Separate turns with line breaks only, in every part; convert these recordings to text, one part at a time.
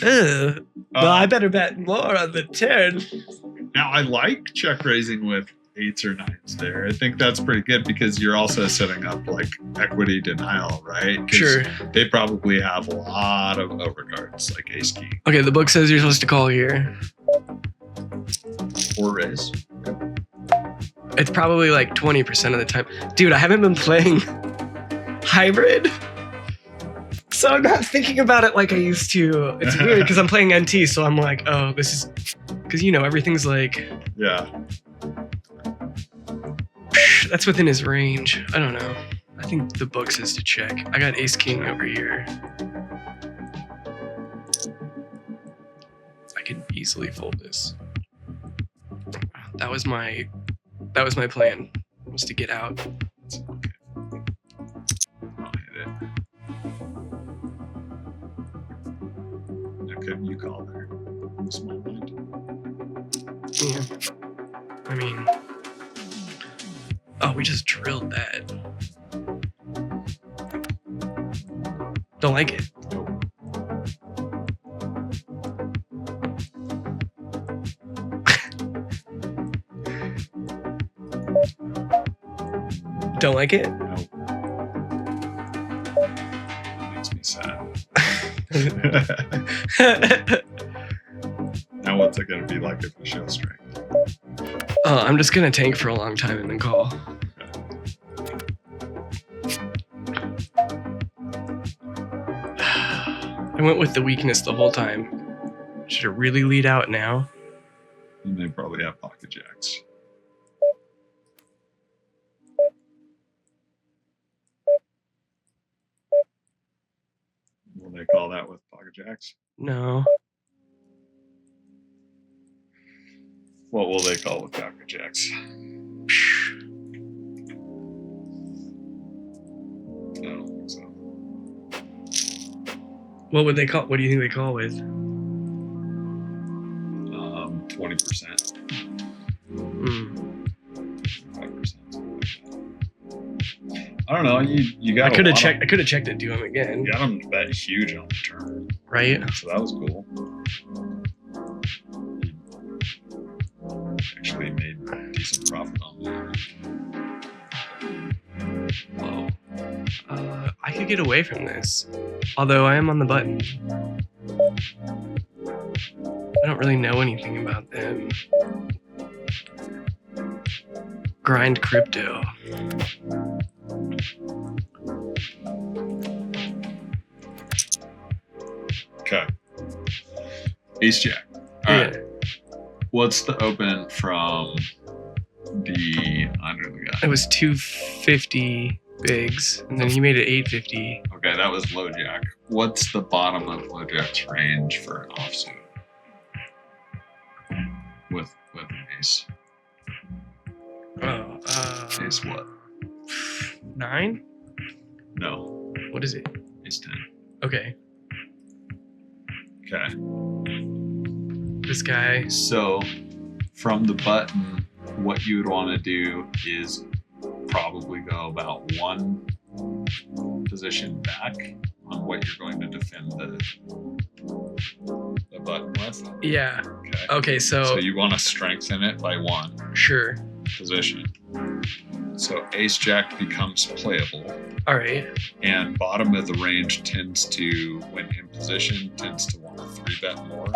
Well, I better bet more on the turn.
Now, I like check raising with 8s or 9s there. I think that's pretty good because you're also setting up like equity denial, right? 'Cause
Sure.
they probably have a lot of overcards like ace king
Okay, the book says you're supposed to call here.
or raise.
It's probably like 20% of the time. Dude, I haven't been playing hybrid, so I'm not thinking about it like I used to. It's weird because I'm playing NT, so I'm like, oh, this is... Because, everything's like...
Yeah.
That's within his range. I don't know. I think the book says to check. I got ace king over here. I could easily fold this. That was my plan, was to get out.
Okay. I'll hit it. Now, couldn't you call there? Small blind.
Yeah. I mean... Oh, we just drilled that. Don't like it. Don't like it?
Nope. Makes me sad. Now what's it gonna be like if we show strength?
I'm just gonna tank for a long time and then call. I went with the weakness the whole time. Should it really lead out now?
And they probably have pocket jacks. Will they call that with pocket jacks?
No.
What will they call with pocket jacks? I don't think so.
What would they call? What do you think they call with?
20%. 5%. I don't know. You got.
I could have checked. I could have checked it to him again.
You got him to bet huge on the turn,
right?
so that was cool. Actually made decent profit on that.
Whoa. I could get away from this, although I am on the button. I don't really know anything about them. Grind crypto.
Okay. Ace jack. All right. What's the open from the under the guy?
It was 250 bigs, and then he made it 850.
Okay, that was low jack. What's the bottom of low jack's range for an offsuit? With an ace.
Oh,
Ace what?
9?
No.
What is it?
Ace 10.
Okay.
Okay.
This guy.
So, from the button, what you would want to do is probably go about one position back on what you're going to defend the button with.
Yeah.
Okay.
Okay,
So you want to strengthen it by one
sure.
position. So ace jack becomes playable,
All right.
and bottom of the range tends to, when in position, tends to want to 3-bet more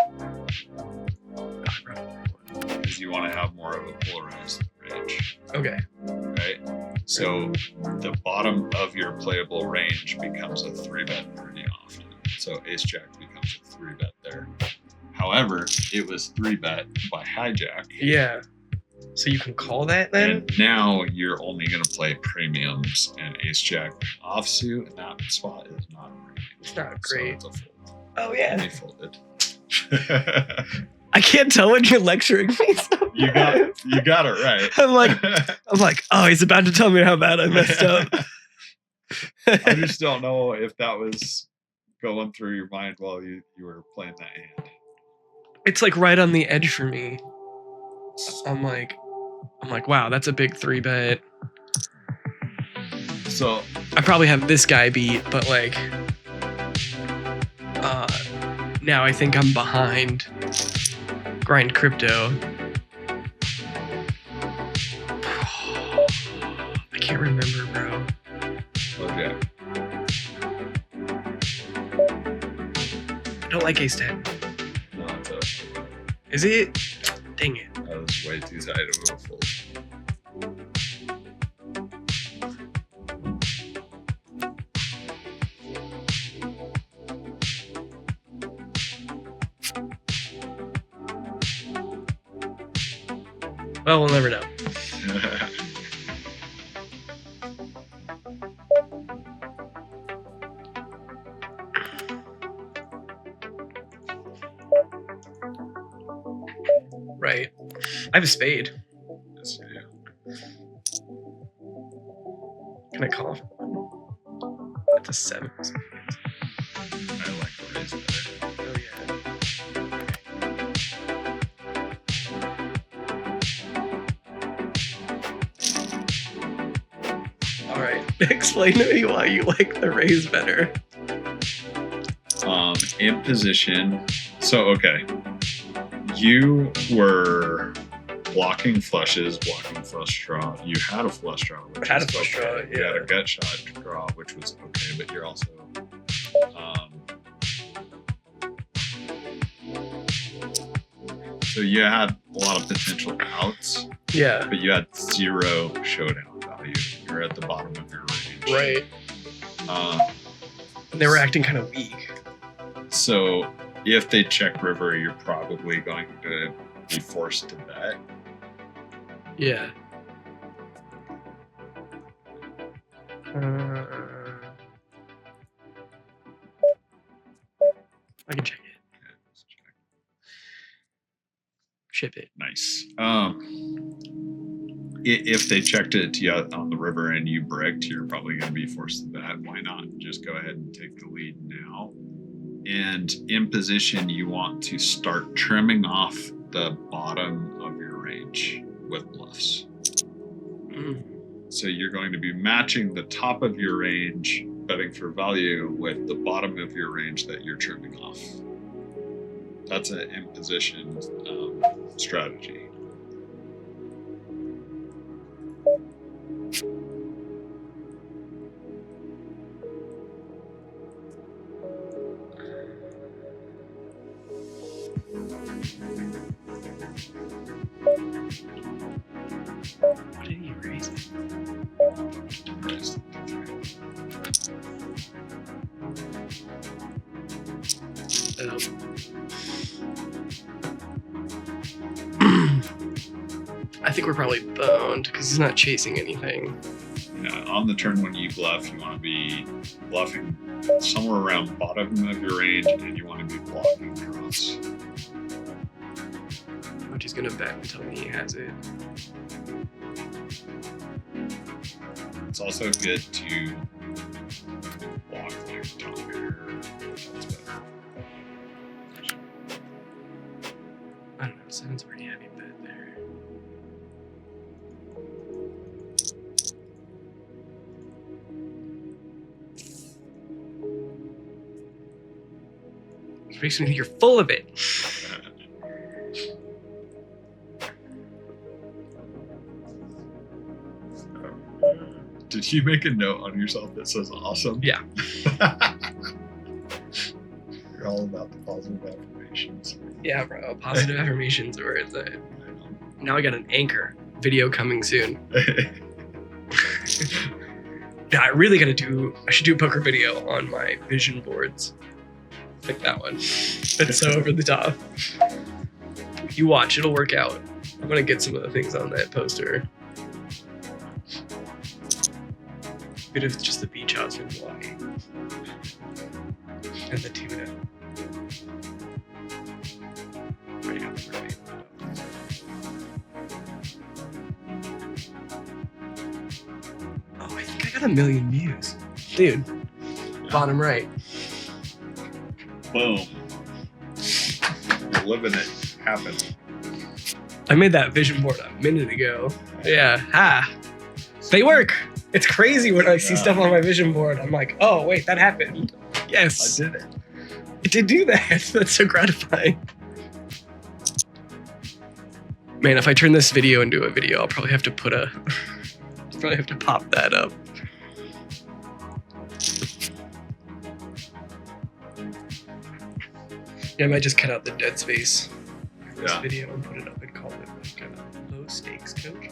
because you want to have more of a polarized range.
Okay.
Right? So the bottom of your playable range becomes a 3-bet pretty often. So ace jack becomes a 3-bet there. However, it was 3-bet by hijack.
Yeah. So you can call that then?
And now you're only going to play premiums, and ace jack offsuit, and that spot is not a premium.
It's not great.
So it's a fold.
Oh yeah.
They folded.
I can't tell when you're lecturing me. So
You got it right.
I'm like, oh, he's about to tell me how bad I messed up.
I just don't know if that was going through your mind while you were playing that hand.
It's like right on the edge for me. I'm like, wow, that's a big 3-bet.
So
I probably have this guy beat, but like, Now I think I'm behind Grind Crypto. I can't remember, bro.
Okay.
I don't like Ace 10.
No, it's up.
Is it? Dang it.
That was way too tight of a fold.
Well, we'll never know. Right. I have a spade.
Yes, yeah.
Can I call? That's a 7.
I like the raise better.
Oh, yeah. All right. Explain to me why you like the raise better.
In position. So, okay. You were blocking flushes, blocking flush draw. You had a flush draw. Which
Had a
was
flush
okay.
draw,
You had
yeah.
a gut shot draw, which was okay, but you're also. So you had a lot of potential outs,
Yeah.
but you had 0 showdown value. You were at the bottom of your range.
Right. They were acting kind of weak.
So if they check river, you're probably going to be forced to bet.
Yeah. I can check it.
Okay, let's check.
Ship it.
Nice. If they checked it to you on the river and you bricked, you're probably going to be forced to bet. Why not? Just go ahead and take the lead now. And in position, you want to start trimming off the bottom of your range with bluffs.
Mm.
So you're going to be matching the top of your range, betting for value, with the bottom of your range that you're trimming off. That's an in position strategy.
What did he raise? I think we're probably boned because he's not chasing anything.
On the turn when you bluff, you want to be bluffing somewhere around bottom of your range, and you want to be blocking draws.
Which he's gonna bet until he has it.
It's also good to block like top here. That's better.
I don't know. 7's a pretty heavy bet there. It makes me think you're full of it.
Did you make a note on yourself that says awesome?
Yeah.
You're all about the positive affirmations.
Yeah, bro. Positive affirmations are worth it. Now I got an anchor video coming soon. Yeah, I should do a poker video on my vision boards. Like that one. That's so over the top. You watch, it'll work out. I'm gonna get some of the things on that poster. Bit of just the beach house in Hawaii. And the tuna. Already got the mermaid. Oh, I think I got 1 million views. Dude, bottom right.
Boom. You're living it. Happen.
I made that vision board a minute ago. Yeah, they work. It's crazy when I see
Yeah.
stuff on my vision board. I'm like, oh, wait, that happened.
I
Yes.
did it.
It did do that. That's so gratifying. Man, if I turn this video into a video, I'll probably have to pop that up. Yeah, I might just cut out the dead space for this video and put it up and call it like a low stakes coach.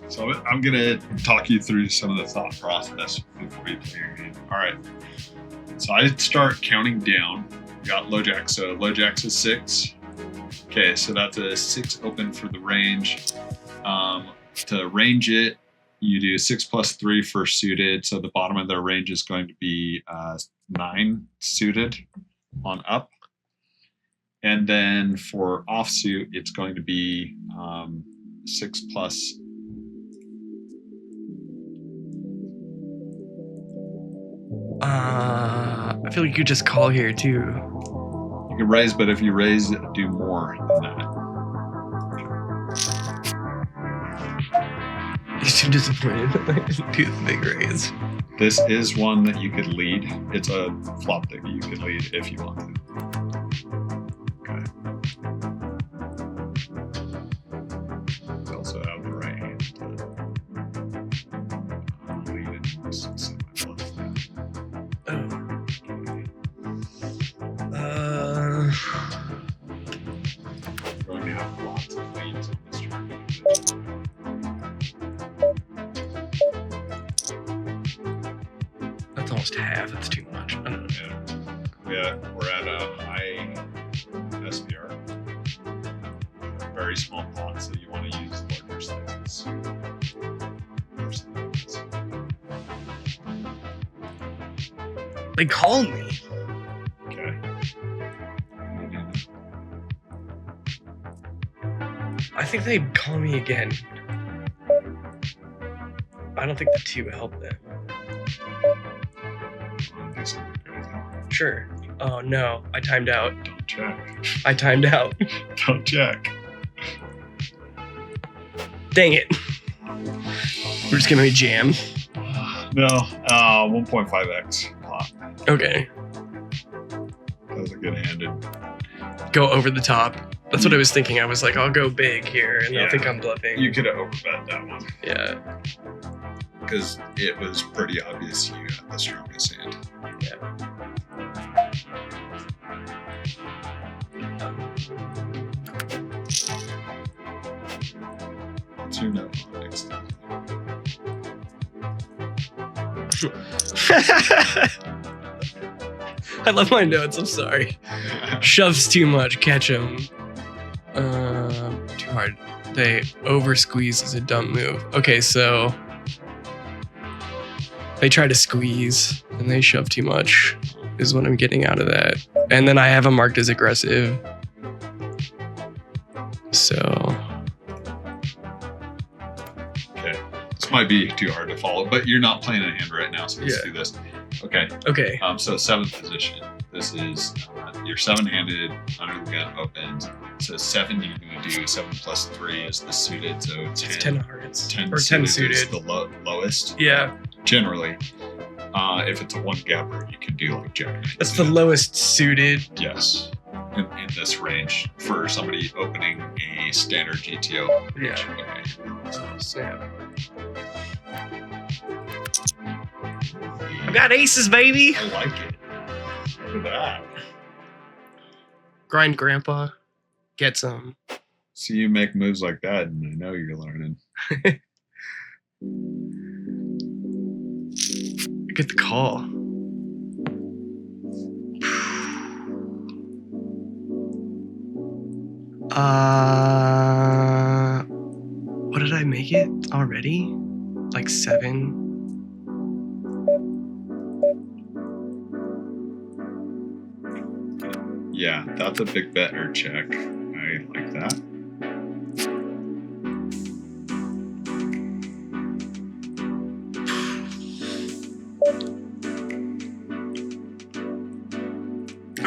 So I'm gonna talk you through some of the thought process before you play your game. All right. So I start counting down. We got low jack. So low jack's a 6. Okay, so that's a 6 open for the range. To range it, you do 6 plus 3 for suited. So the bottom of their range is going to be 9 suited on up. And then for offsuit, it's going to be 6 plus.
I feel like you just call here too.
You can raise, but if you raise, do more than that.
You're too disappointed that I didn't do the big raise.
This is one that you could lead. It's a flop that you could lead if you want to. Okay. You also have the right hand to lead it. Semi-bluff. You're going to have lots of leads on this turn.
That's almost half. That's too much. I don't know.
Yeah, we're at a high SPR. Very small pot, so you want to use larger sizes.
They called me.
Okay.
I think they'd call me again. I don't think the 2 helped them.
Do something crazy.
Sure. Oh no, I timed out.
Don't check.
I timed out.
Don't check.
Dang it. We're just gonna jam.
No, 1.5x pot.
Okay.
That was a good handed.
Go over the top. That's what I was thinking. I was like, I'll go big here, and they'll think I'm bluffing.
You could have overbet that one.
Yeah.
Because it was pretty obvious you had the strongest hand.
Yeah.
2 no next time.
I love my notes. I'm sorry. Shoves too much. Catch him. Too hard. They over squeeze is a dumb move. Okay, so they try to squeeze and they shove too much is what I'm getting out of that. And then I have them marked as aggressive. So.
Okay. This might be too hard to follow, but you're not playing a hand right now, so let's do this. Okay.
Okay.
So 7th position. This is your 7-handed under the gun opens. So 7 you're going to do 7 plus 3 is the suited. So 10,
it's 10 hearts.
10
or 10 suited.
Is the lowest.
Yeah.
Generally, if it's a 1 gapper, you can do like Jack.
That's the lowest suited.
Yes. In this range for somebody opening a standard GTO.
Yeah.
Okay.
Snap. I got aces, baby.
I like it. Look at that.
Grind, grandpa. Get some.
See you make moves like that, and I know you're learning.
Get the call. What did I make it already? Like 7?
Yeah, that's a big bet or check. I like that.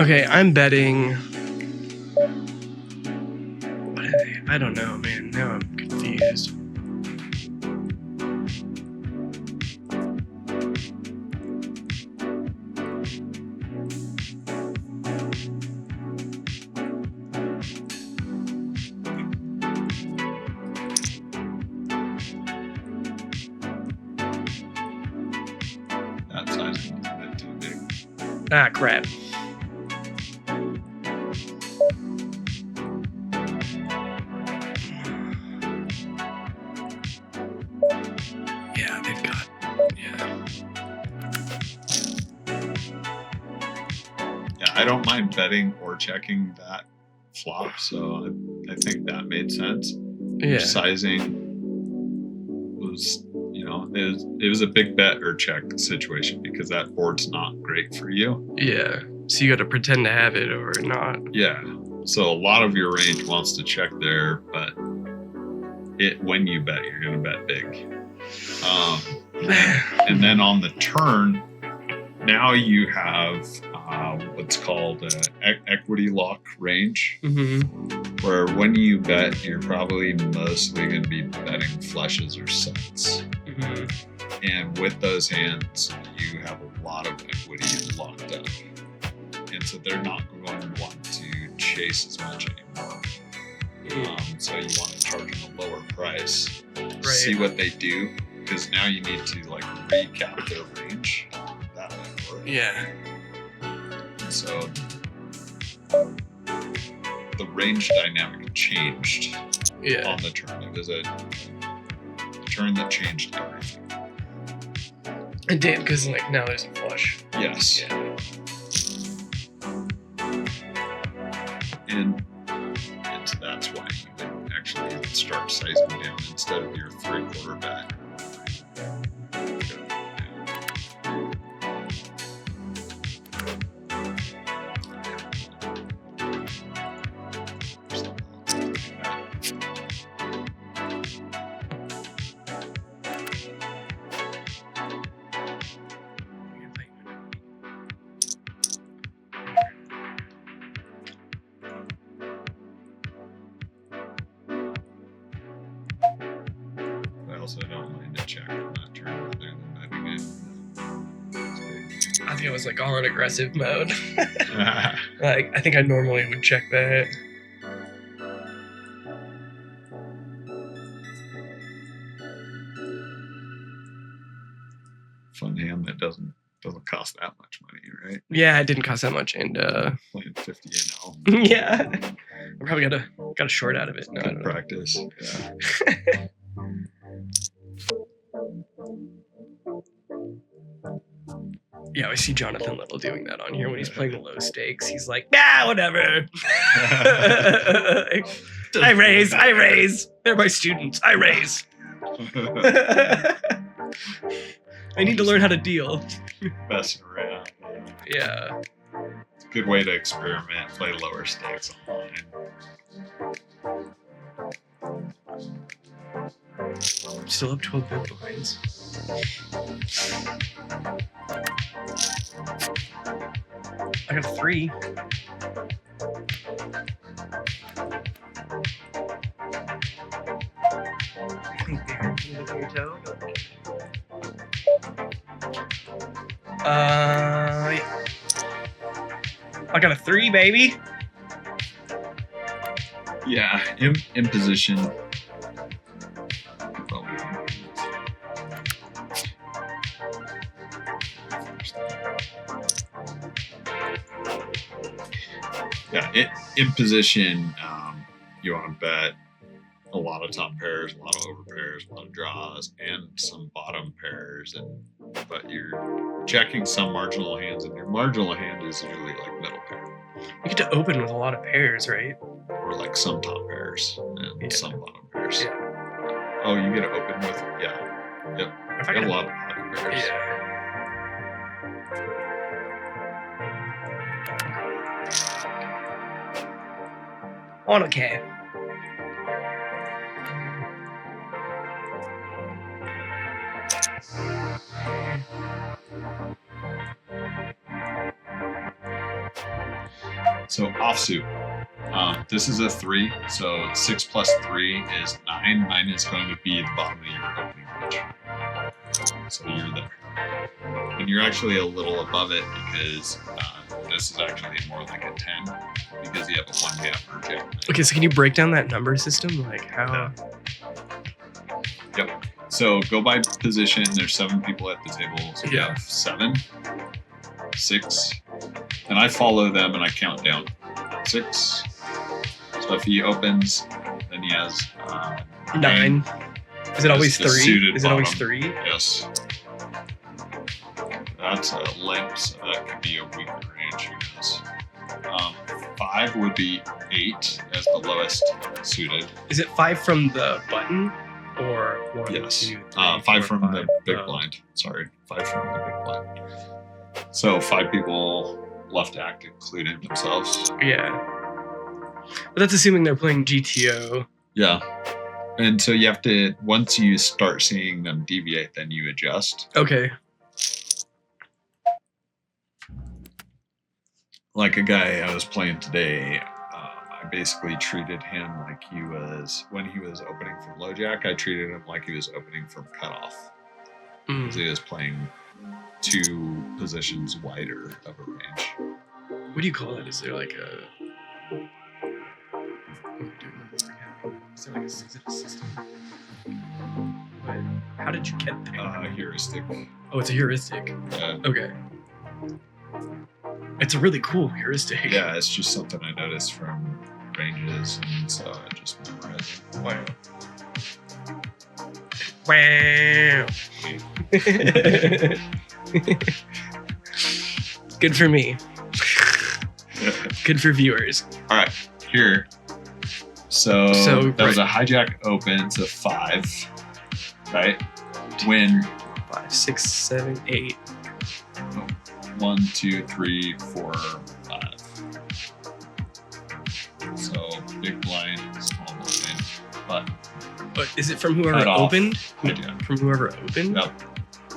Okay, I'm betting. What are they? I don't know, man. Now I'm confused. Ah, crap. Yeah, they've got. Yeah.
Yeah, I don't mind betting or checking that flop, so I think that made sense.
Yeah.
Sizing was, it was a big bet or check situation because that board's not great for you.
Yeah. So you got to pretend to have it or not.
Yeah. So a lot of your range wants to check there, but when you bet, you're going to bet big. And then on the turn, now you have what's called equity lock range,
Mm-hmm.
where when you bet, you're probably mostly going to be betting flushes or sets.
Mm-hmm.
And with those hands, you have a lot of equity locked up. And so they're not going to want to chase as much anymore. So you want to charge them a lower price.
Right.
See what they do, because now you need to like recap their range. That might work.
Yeah.
So the range dynamic changed
Yeah.
on the turn. It was a turn that changed everything.
It did, because like now there's a flush.
Yes.
Yeah.
And so that's why you would actually start sizing down instead of your 3/4 bet. I also don't mind a check on that turn rather than betting it.
I think I was like all in aggressive mode. Like, I think I normally would check that.
Fun hand that doesn't cost that much money, right?
Yeah, it didn't cost that much, and
Playing 50 and
yeah, I probably got a short out of it. No, I
good
don't know.
practice. Yeah.
Yeah, I see Jonathan Little doing that on here when he's playing the low stakes. He's like, whatever. I raise. They're my students. I raise. I need to learn how to deal.
Messing around.
Yeah.
It's a good way to experiment, play lower stakes online.
Still up 12 big blinds. I got a 3. Yeah. I got a 3, baby.
Yeah, in position. Yeah, in position, you want to bet a lot of top pairs, a lot of over pairs, a lot of draws, and some bottom pairs. But you're checking some marginal hands, and your marginal hand is usually like middle pair.
You get to open with a lot of pairs, right?
Or like some top pairs and some bottom pairs.
Yeah.
Oh, you get to open with, yeah. Yep.
If I
Got
got
a lot of pocket pairs.
Yeah. On okay.
So offsuit. This is a 3, so 6 plus 3 is 9. 9 is going to be the bottom of your opening range. So you're there. And you're actually a little above it because this is actually more like a 10 because you have a 1 gap per jack.
Okay, so can you break down that number system? Like how?
Yep. So go by position. There's 7 people at the table. So you
Yeah.
have 7, 6, and I follow them and I count down 6. So if he opens, then he has
9. Is it always
the
3?
suited
Is it always
bottom.
3?
Yes. That's a limp, so that could be a weaker range, who knows. 5 would be 8 as the lowest suited.
Is it 5 from the button? Or 1,
Yes.
2, 3,
5
4,
from
5?
the big
Oh.
blind. Sorry. 5 from the big blind. So 5 people left to act, including themselves.
Yeah. But that's assuming they're playing GTO.
Yeah. And so you have to, once you start seeing them deviate, then you adjust.
Okay.
Like a guy I was playing today, I basically treated him like he was, when he was opening from low jack, I treated him like he was opening from cutoff. Because he was playing 2 positions wider of a range.
What do you call that? Is there like a... Is there like a system? What? How did you get there?
Heuristic.
Oh, it's a heuristic.
Yeah.
Okay. It's a really cool heuristic.
Yeah, it's just something I noticed from ranges, and so I just memorized it.
Wow. Good for me. Good for viewers.
All right, here. So that was a hijack open to 5, right? When
5, 6, 7, 8.
1, 2, 3, 4, 5. So big blind, small blind, but
But is it from whoever
Cut off.
opened?
hijack.
From whoever opened?
Yep.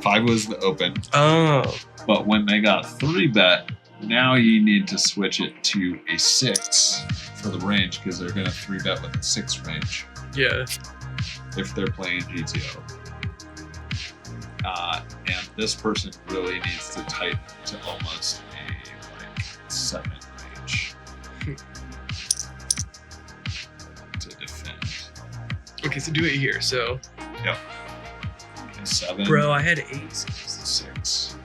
5 was the open,
Oh.
but when they got 3-bet, now you need to switch it to a 6 for the range because they're going to 3-bet with a 6 range
Yeah.
if they're playing GTO. And this person really needs to type to almost a 7 range to defend.
Okay, so do it here. So,
Yep. Okay, 7.
bro, I had aces.
6.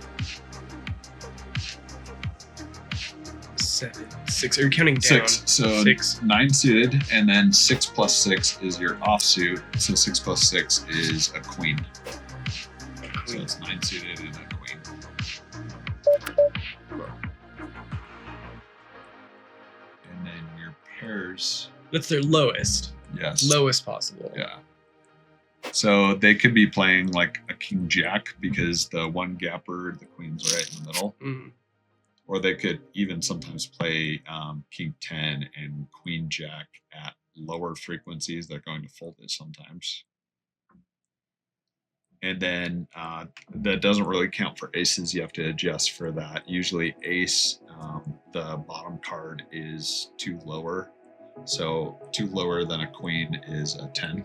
7, 6. Are you counting down?
6. So
6.
9 suited, and then 6 plus 6 is your offsuit. So 6 plus 6 is a queen. So it's 9 suited and a queen. And then your pairs.
That's their lowest.
Yes.
Lowest possible.
Yeah. So they could be playing like a king jack because the one gapper, the queen's right in the middle.
Mm.
Or they could even sometimes play king 10 and queen jack at lower frequencies. They're going to fold it sometimes. And then that doesn't really count for aces. You have to adjust for that. Usually ace, the bottom card is 2 lower. So 2 lower than a queen is a 10.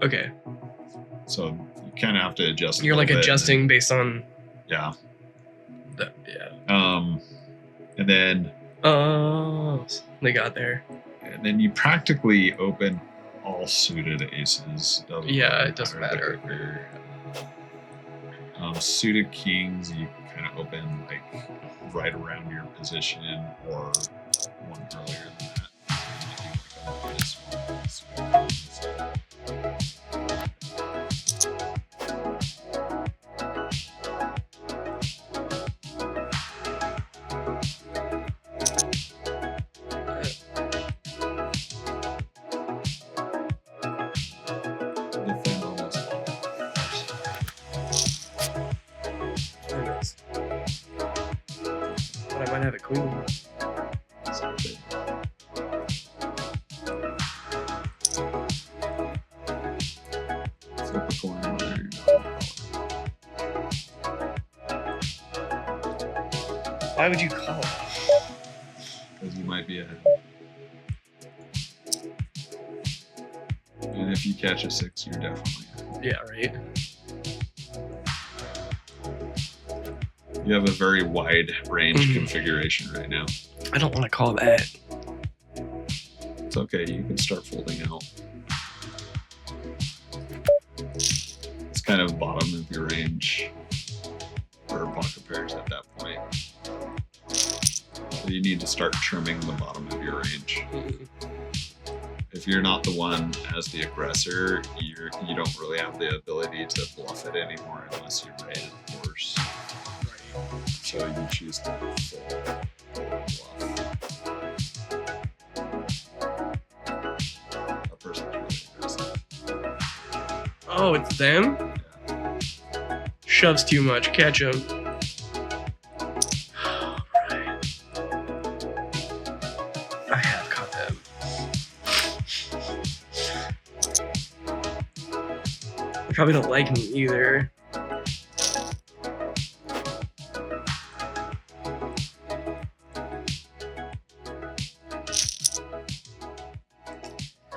Okay.
So you kind of have to adjust.
You're
a
like
little bit,
adjusting based on
Yeah.
the, yeah.
And then
Oh, they got there.
you practically open all suited aces.
Yeah,
really
it doesn't
matter.
matter.
Suited kings, you kind of open like right around your position or one earlier than Defend almost all.
But I might have a queen.
Flip a coin whether you're
Why would you call?
because you might be ahead. And if you catch a 6, you're definitely ahead.
Yeah, right.
You have a very wide range
Mhm.
configuration right now.
I don't want to call that.
It's okay, you can start folding out. It's kind of bottom of your range for pocket pairs at that point. So you need to start trimming the bottom of your range.
Mm.
If you're not the one as the aggressor, you don't really have the ability to bluff it anymore unless you raise horse. So you choose to bluff. That person's really aggressive.
Oh, it's them?
Yeah.
Shoves too much. Catch him. Right. I have caught them. They probably don't like me either.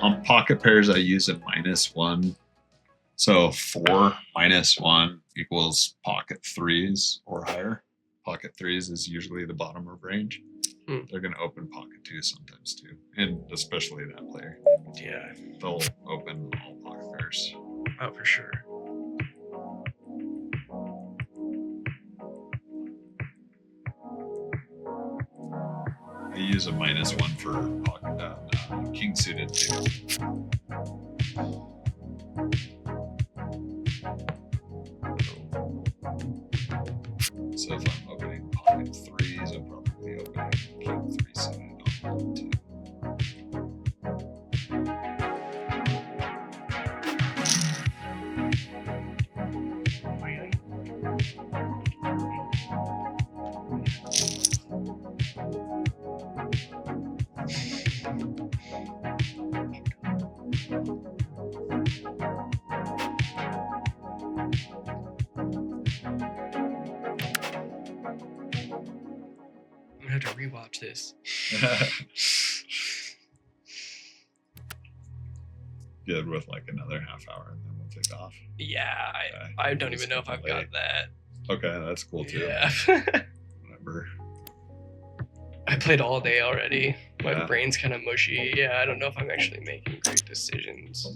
On pocket pairs, I use a -1. So 4 minus 1 equals pocket threes or higher. Pocket threes is usually the bottom of range. They're going to open pocket 2 sometimes too. And especially that player.
Yeah.
They'll open all pocket pairs.
Oh, for sure.
I use a -1 for pocket, king suited too. So if I'm opening pocket threes, I'm probably opening king 3 suited on one too.
I'm gonna have to rewatch this.
Good with like another half hour and then we'll take off.
Yeah,
Okay.
I don't even know if I've got that.
Okay, that's cool too.
Yeah.
Whatever.
I played all day already. My
Yeah.
brain's kind of mushy. Yeah, I don't know if I'm actually making great decisions.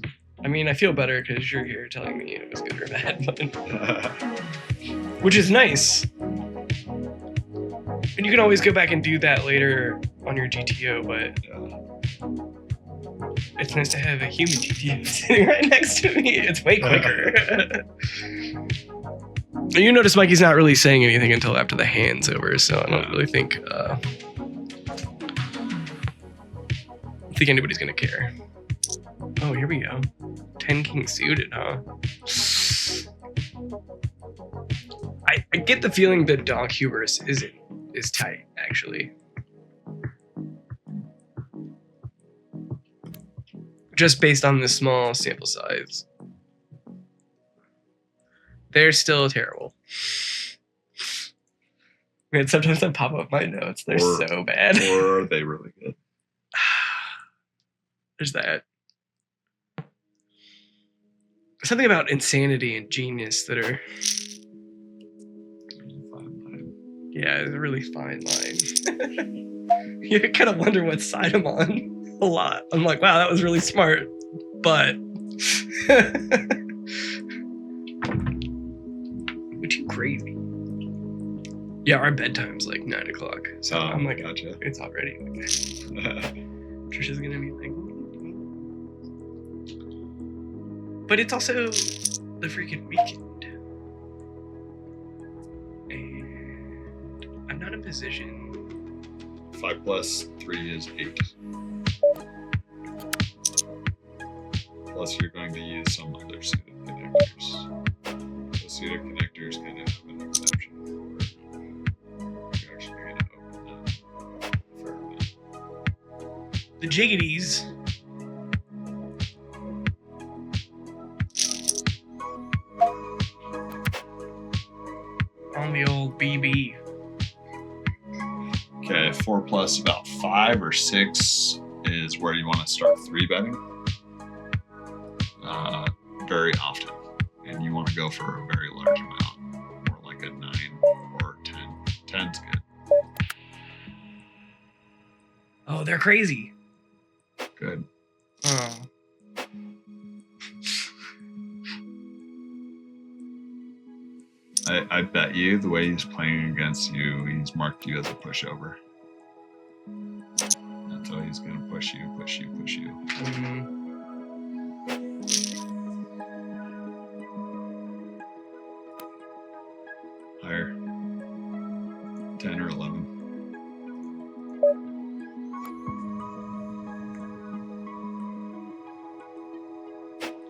I mean, I feel better because you're here telling me it was good or bad, but, which is nice. And you can always go back and do that later on your GTO, but it's nice to have a human GTO sitting right next to me. It's way quicker. You notice Mikey's not really saying anything until after the hand's over, so I don't really think anybody's gonna care. Oh, here we go. 10 king suited, huh? I get the feeling that Donk Hubris is tight, actually. Just based on the small sample size. They're still terrible. Man, sometimes I pop up my notes. They're so bad.
Or are they really good?
There's that. Something about insanity and genius that are...
Fine line.
Yeah, it's a really fine line. You kind of wonder what side I'm on a lot. I'm like, wow, that was really smart, but... Which is crazy. Yeah, our bedtime's like 9 o'clock. So I'm like,
gotcha.
It's already. Trisha's gonna be like... But it's also the freaking weekend. And I'm not in position.
5 plus 3 is 8. Plus you're going to use some other suited connectors. The suited connectors kind of have an exception. You're actually going to open them a fair amount.
The jiggities. On the old BB.
Okay, 4 plus about 5 or 6 is where you want to start 3-betting very often. And you want to go for a very large amount, more like a 9 or 10. 10's good.
Oh, they're crazy.
Good.
Oh.
I bet you the way he's playing against you, he's marked you as a pushover. That's how he's gonna push you, push you, push you. Higher. 10 or 11.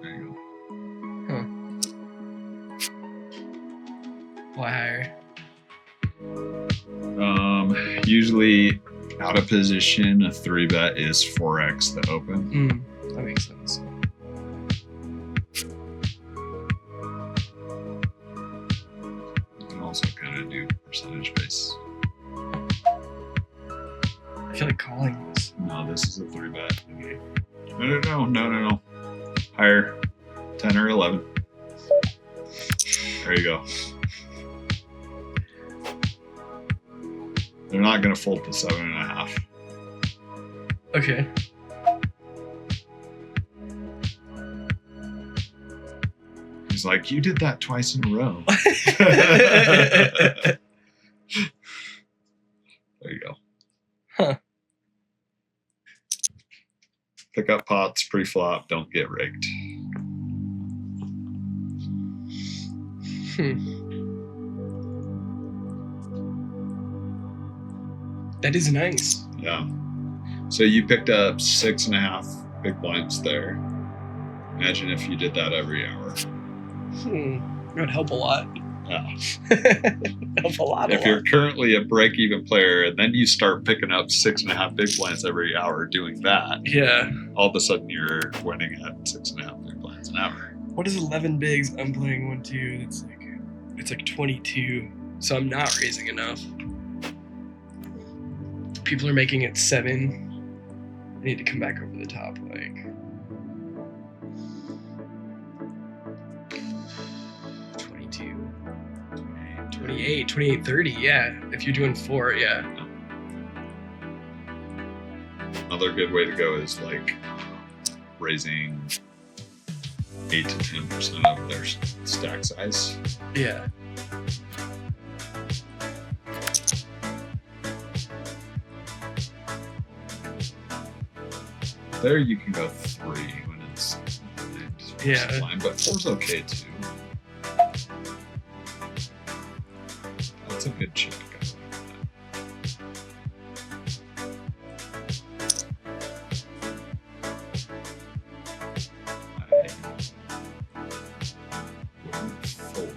There you go.
Why higher?
Usually out of position, a 3-bet is 4x the open.
That makes sense.
You can also kind of do percentage base.
I feel like calling this.
No, this is a 3-bet.
Okay.
No. Higher. 10 or 11. There you go. They're not going to fold to 7.5.
Okay.
He's like, you did that twice in a row. There you go.
Huh.
Pick up pots pre-flop. Don't get rigged.
That is nice.
Yeah. So you picked up 6.5 big blinds there. Imagine if you did that every hour.
It would help a lot.
Yeah.
Help a lot.
If you're currently a break-even player and then you start picking up 6.5 big blinds every hour doing that,
Yeah.
all of a sudden you're winning at 6.5 big blinds an hour.
What is 11 bigs? I'm playing 1, 2. It's like 22. So I'm not raising enough. People are making it 7. I need to come back over the top, like 22, 28, 30. Yeah, if you're doing 4, yeah.
Another good way to go is like raising 8 to 10% of their stack size.
Yeah.
There you can go 3 when it's
Yeah.
fine, but 4's okay too. That's a good check. I wouldn't fold,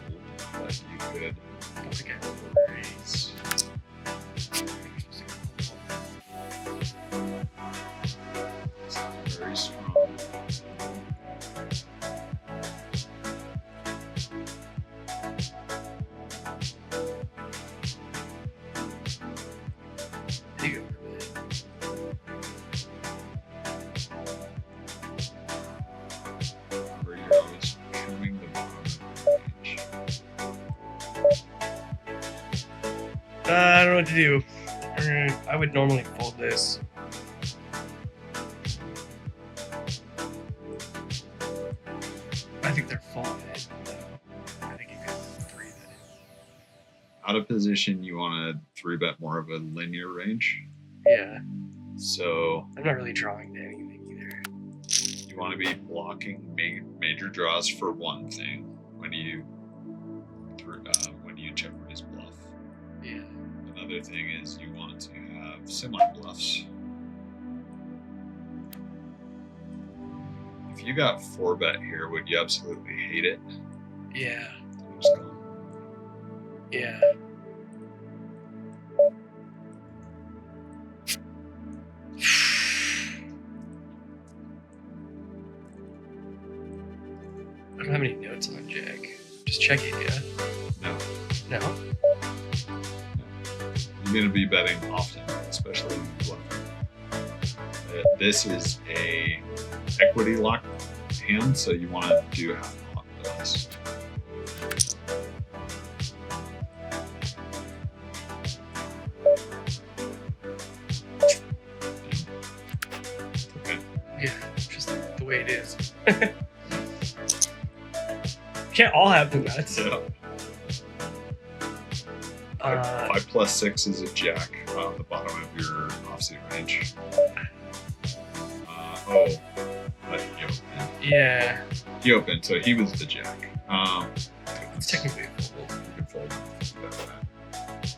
but you could raise. It's very strong. Where you're always trimming the bottom of the page.
I don't know what to do. I would normally fold this. I think they're full of it. I think you could 3 that
Out of position, you want to 3-bet more of a linear range.
in. Yeah.
So
I'm not really drawing to anything either.
you want to be blocking major draws for one thing when you check raise bluff.
Yeah.
Another thing is you want to have similar bluffs. If you got 4-bet here, would you absolutely hate it?
Yeah.
Just go.
Yeah. I don't have any notes on Jack. Just check it, yeah.
No.
No?
You're going to be betting often, especially bluff. This is a equity lock hand, so you want to do half lock this. Okay.
Yeah, just the way it is. Can't all have the nuts.
So, 5 plus 6 is a jack. on the bottom of your offsuit range. But he opened.
Yeah.
He opened, so he was the jack.
It's technically a fold.
You can fold that.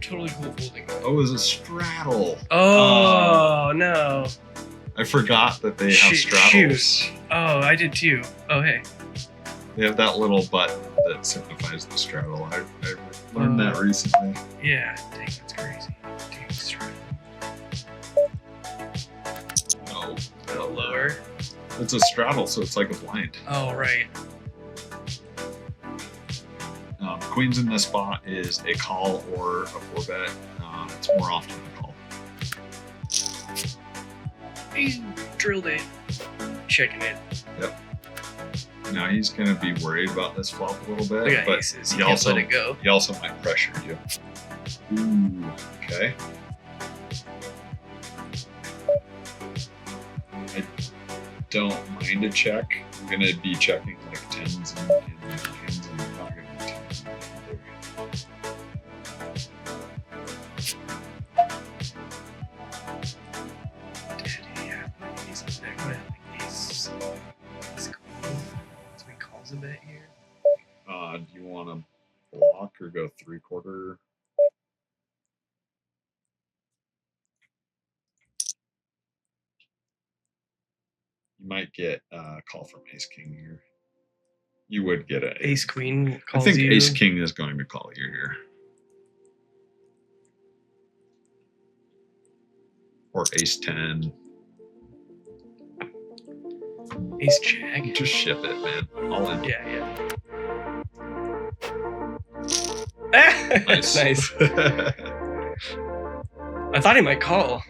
Totally cool folding.
Oh, it was a straddle.
Oh, no.
I forgot that they have straddles.
Shoes. Oh, I did too. Oh, hey.
They have that little button that signifies the straddle. I learned that recently.
Yeah, dang, that's crazy. Dang, straddle.
No,
The lower.
it's a straddle, so it's like a blind.
Oh, right.
Queens in this spot is a call or a 4-bet. It's more often a call.
He drilled it. Checking it.
Yep. Now he's going to be worried about this flop a little bit,
Look at
but
aces.
he
He can't
also
let it go.
he also might pressure you. Ooh, okay. I don't mind a check. I'm going to be checking like tens and nines, and I'm not going to be tens and nines.
Yeah, he's a big one. He's cool. So he calls a bet here.
Do you want to block or go 3/4? You might get a call from Ace King here. You would get an
Ace Queen
I
calls
think
you.
Ace King is going to call you here. Or Ace 10.
Ace Jack.
Just ship it, man. All in.
Yeah, yeah.
Nice.
Nice. I thought he might call.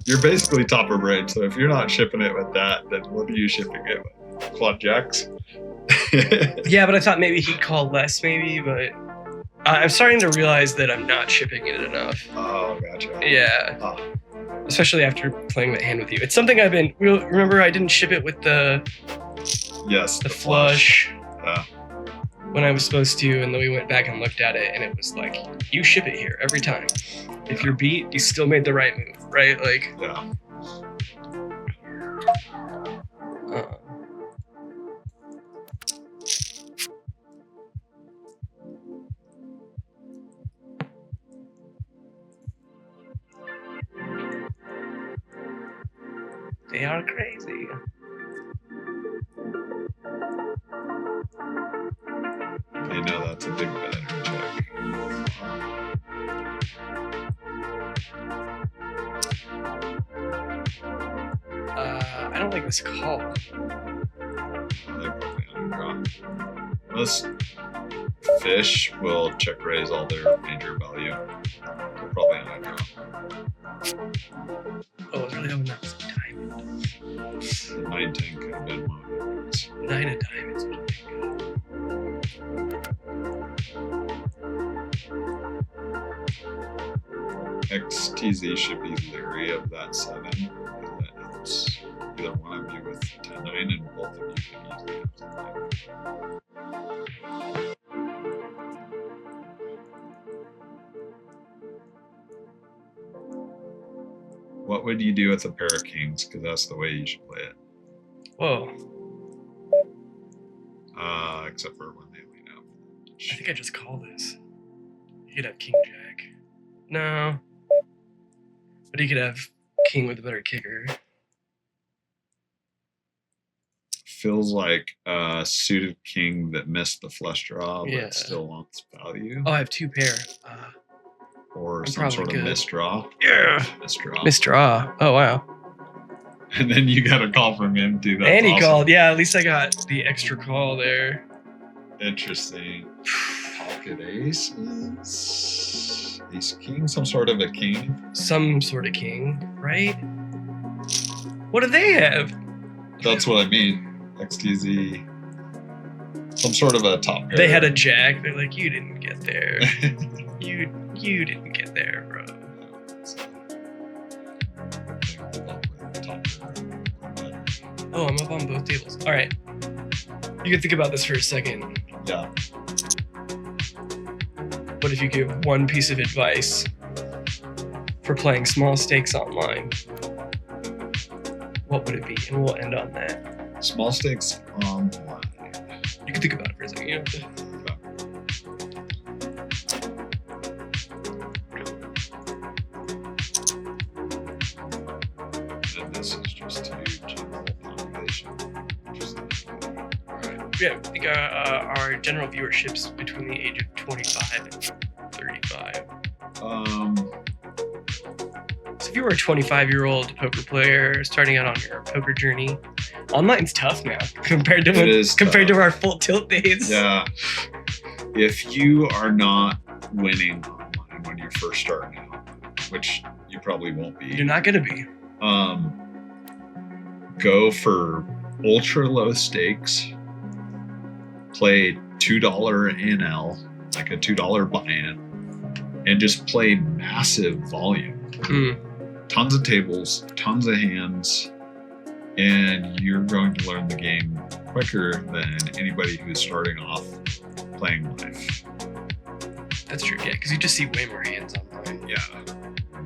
You're basically top of range, so if you're not shipping it with that, then what are you shipping it with? Quad jacks?
Yeah, but I thought maybe he'd call less, maybe, but I'm starting to realize that I'm not shipping it enough.
Oh, gotcha.
Yeah.
Oh,
Especially after playing that hand with you. It's something I've been. Remember, I didn't ship it with the
yes,
the flush
Yeah.
when I was supposed to, and then we went back and looked at it, and it was like, you ship it here every time. If you're beat, you still made the right move, right? Like,
Yeah.
they are crazy.
They know that's a big bet or check.
I don't like this call.
They're probably underdraw. Most fish will check raise all their major value. They're probably underdraw.
Oh, I was really hoping that was a diamond.
The 9-10 could have been one of those.
9 of diamonds would have been
XTZ should be leery of that 7. That helps either one of you with 10-9, and both of you can easily have something. What would you do with a pair of kings? Because that's the way you should play it.
Whoa.
Except for when they lean out.
I think I just call this. You could have King Jack. No. But you could have King with a better kicker.
Feels like a suited king that missed the flush draw, but
Yeah.
still wants value.
Oh, I have 2 pair.
Or
I'm
some
probably
sort of
good.
misdraw.
Yeah.
Misdraw.
Misdraw. Oh, wow.
And then you got a call from him too. That's
and he
awesome.
called. Yeah, at least I got the extra call there.
Interesting. Pocket aces. Ace king, some sort of a king.
Some sort of king, right? What do they have?
That's what I mean. XTZ. Some sort of a top pair.
They had a jack. They're like, you didn't get there. you didn't get there, bro. Oh, I'm up on both tables. All right. You can think about this for a second.
Yeah.
What if you give one piece of advice for playing small stakes online, what would it be? And we'll end on that.
Small stakes online.
You can think about it for a second. You know?
And this is just to general population.
Yeah, I think our general viewership's between the age of 25 and 35. So if you were a 25-year-old poker player starting out on your poker journey, online's tough now compared to to our full tilt days.
Yeah. If you are not winning online when you're first starting out, which you probably won't be,
You're not gonna be.
Go for ultra low stakes. Play $2 NL, like a $2 buy-in, and just play massive volume. Tons of tables, tons of hands, and you're going to learn the game quicker than anybody who's starting off playing live.
That's true, yeah, because you just see way more hands online.
Yeah.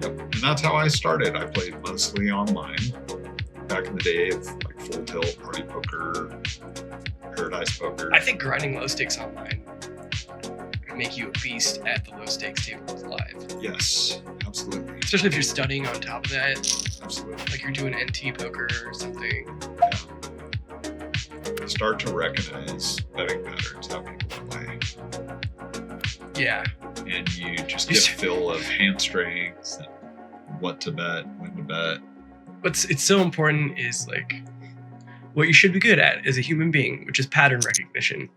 Yep. And that's how I started. I played mostly online back in the day of like Full Tilt, Party Poker, Paradise Poker.
I think grinding low stakes online can make you a beast at the low stakes tables live.
Yes, absolutely.
Especially if you're studying on top of that,
Absolutely.
like you're doing NT poker or something.
Yeah. Start to recognize betting patterns, how people play.
Yeah.
And you just get a feel of hand strengths and what to bet, when to bet.
What's it's so important is like what you should be good at as a human being, which is pattern recognition.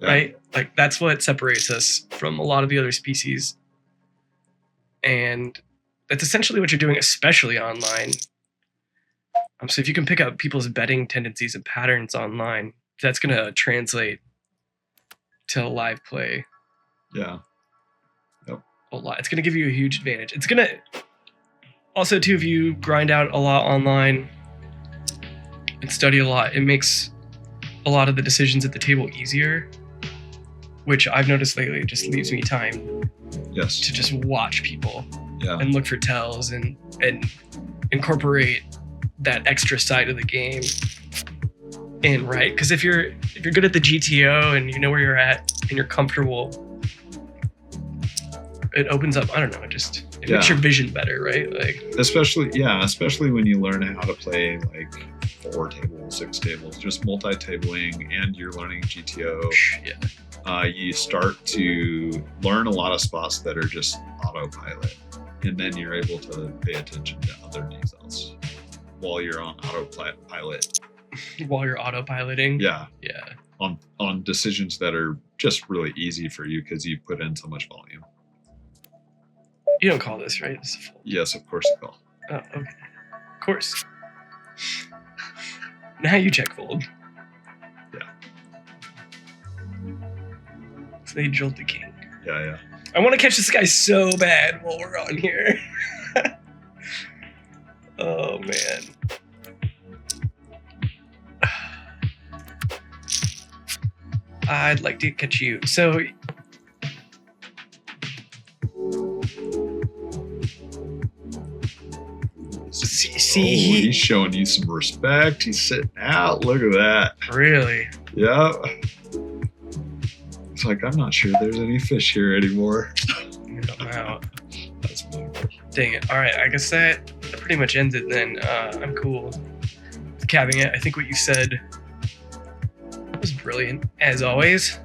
Yeah.
Right? Like that's what separates us from a lot of the other species. And that's essentially what you're doing, especially online. So if you can pick up people's betting tendencies and patterns online, that's going to translate to live play
Yeah.
a lot. It's going to give you a huge advantage. It's going to also, too, if you grind out a lot online and study a lot, it makes a lot of the decisions at the table easier, which I've noticed lately just leaves me time
Yes.
to just watch people
Yeah.
and look for tells and incorporate that extra side of the game in, right? Because if you're good at the GTO and you know where you're at and you're comfortable, it opens up, I don't know, it makes your vision better, right? Like
especially when you learn how to play like 4 tables, 6 tables, just multi-tabling, and you're learning GTO.
Yeah.
You start to learn a lot of spots that are just autopilot, and then you're able to pay attention to other details while you're on autopilot.
While you're autopiloting.
Yeah.
Yeah.
On decisions that are just really easy for you because you put in so much volume.
You don't call this, right? This is full.
Yes, of course you call.
Oh, okay. Of course. Now you check fold.
Yeah.
So they jolt the king.
Yeah.
I want to catch this guy so bad while we're on here. Oh, man. I'd like to catch you. So...
He's showing you some respect. He's sitting out. Look at that.
Really?
Yeah. It's like, I'm not sure there's any fish here anymore.
I'm out.
That's beautiful.
Dang it. All right. I guess that pretty much ends it then. I'm cool with capping it. I think what you said was brilliant, as always.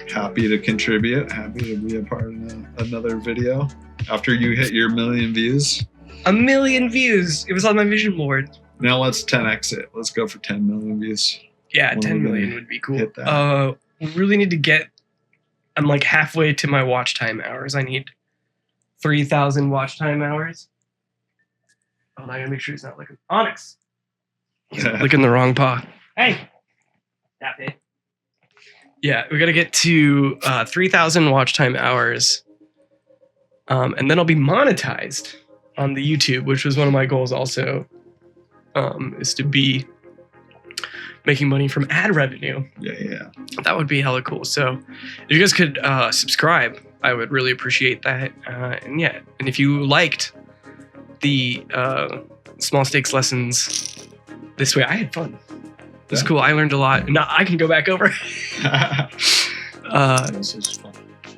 Happy to contribute. Happy to be a part of another video. After you hit your 1 million views.
1 million views. It was on my vision board.
Now let's 10x it. Let's go for 10 million views.
Yeah,
When
10
we
million would be cool.
hit that.
We really need to get... I'm like halfway to my watch time hours. I need 3,000 watch time hours. Oh, I gotta make sure he's not looking. Onyx! Looking the wrong paw. Hey! Stop it. Yeah, we gotta get to 3,000 watch time hours. And then I'll be monetized on the YouTube, which was one of my goals also, is to be making money from ad revenue.
Yeah.
That would be hella cool. So if you guys could subscribe I would really appreciate that. And yeah, and if you liked the small stakes lessons this way, I had fun. It was
Yeah.
cool. I learned a lot. Now I can go back over.
This is fun.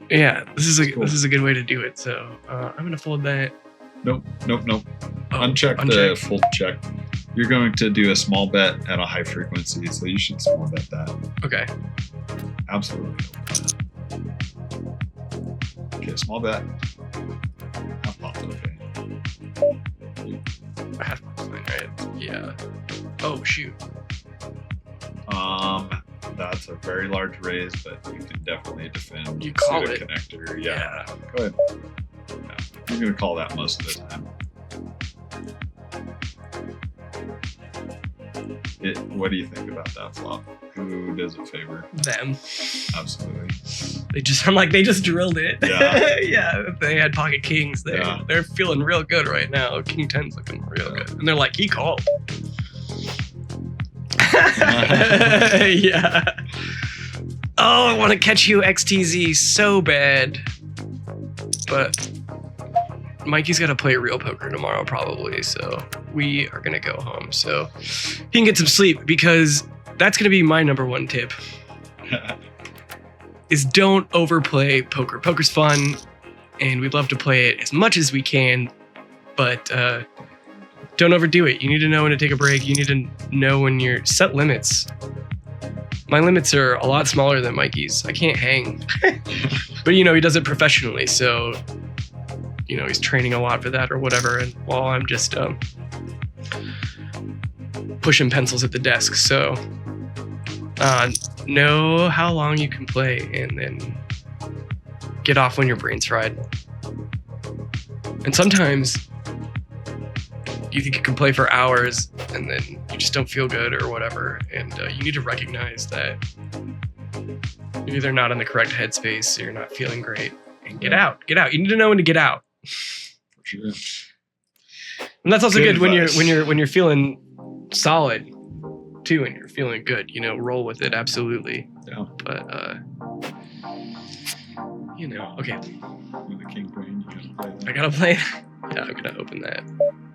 Yeah, this is
Cool.
a good way to do it. So I'm gonna fold that.
Nope.
Oh,
Uncheck the full check. You're going to do a small bet at a high frequency, so you should small bet that.
Okay.
Absolutely. Okay, small bet. Half pot, okay.
Half fine, right? Yeah. Oh shoot.
That's a very large raise, but you can definitely defend.
You call
pseudo
it.
Connector. Yeah. Go ahead. Yeah. I'm gonna call that most of the time. What do you think about that flop? Who does it favor?
Them.
Absolutely.
They just they just drilled it.
Yeah.
Yeah. If they had pocket kings, they're feeling real good right now. King 10's looking real good. And they're like, he called. Yeah. Oh, I want to catch you XTZ so bad. But Mikey's got to play real poker tomorrow probably, so we are going to go home. So he can get some sleep, because that's going to be my number one tip. Is don't overplay poker. Poker's fun, and we'd love to play it as much as we can, but don't overdo it. You need to know when to take a break. You need to know when you're set limits. My limits are a lot smaller than Mikey's. I can't hang. But he does it professionally, so he's training a lot for that or whatever, and while I'm just pushing pencils at the desk. So know how long you can play, and then get off when your brain's fried. And sometimes you think you can play for hours, and then you just don't feel good or whatever, and you need to recognize that you're either not in the correct headspace or you're not feeling great, and get out. You need to know when to get out.
For sure.
And that's also
Good
good
advice.
when you're feeling solid too, and you're feeling good. Roll with it, absolutely.
Yeah.
But okay,
With the king queen, you gotta play
I gotta play. Yeah, I'm gonna open that.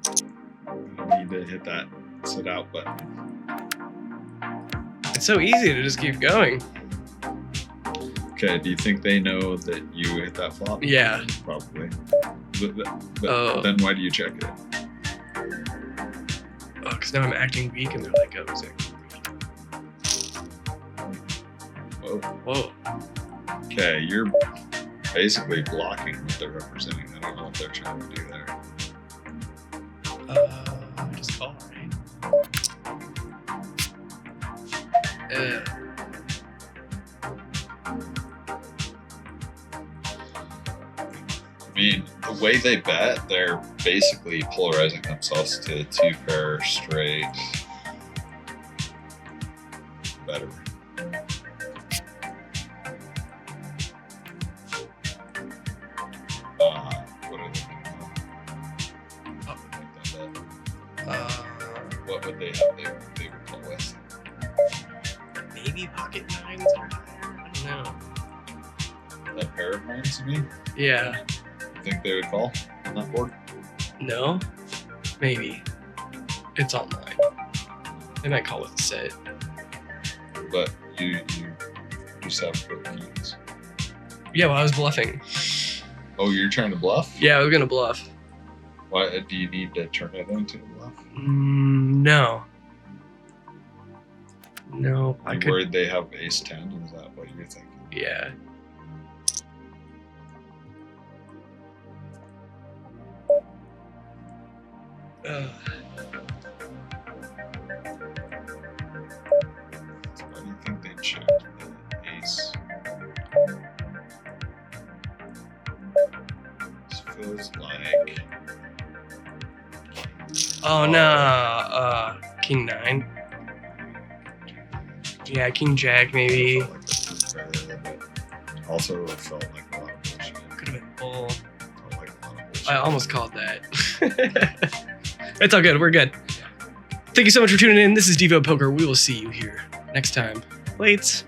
that. You need to hit that sit out button.
It's so easy to just keep going.
Okay, do you think they know that you hit that flop?
Yeah.
Probably. But
Oh.
then why do you check it?
Oh, because now I'm acting weak, and they're like, oh, Zach.
Whoa.
Whoa.
Okay, you're basically blocking what they're representing. I don't know what they're trying to do there.
Just call, right?
I mean, the way they bet, they're basically polarizing themselves to two pair straight better. What are they going What would they have they would call with?
Maybe pocket nines or higher? I don't know.
A pair of nines, you mean?
Yeah.
You think they would call on that board?
No? Maybe. It's online. They might call with a set.
But you just have good keys.
Yeah, well, I was bluffing.
Oh, you're trying to bluff?
Yeah, I was gonna bluff.
Why do you need to turn it into a bluff?
No. No, I
You
could.
worried they have ace 10? Is that what you're thinking?
Yeah.
So why do you think they checked the ace? This feels like
Oh no. King 9. Yeah, King Jack maybe.
felt like a two pair, but also it felt like a lot of bullshit.
Could have been bull.
Felt like a lot of bullshit.
I almost called that. It's all good. We're good. Thank you so much for tuning in. This is Devo Poker. We will see you here next time. Lates.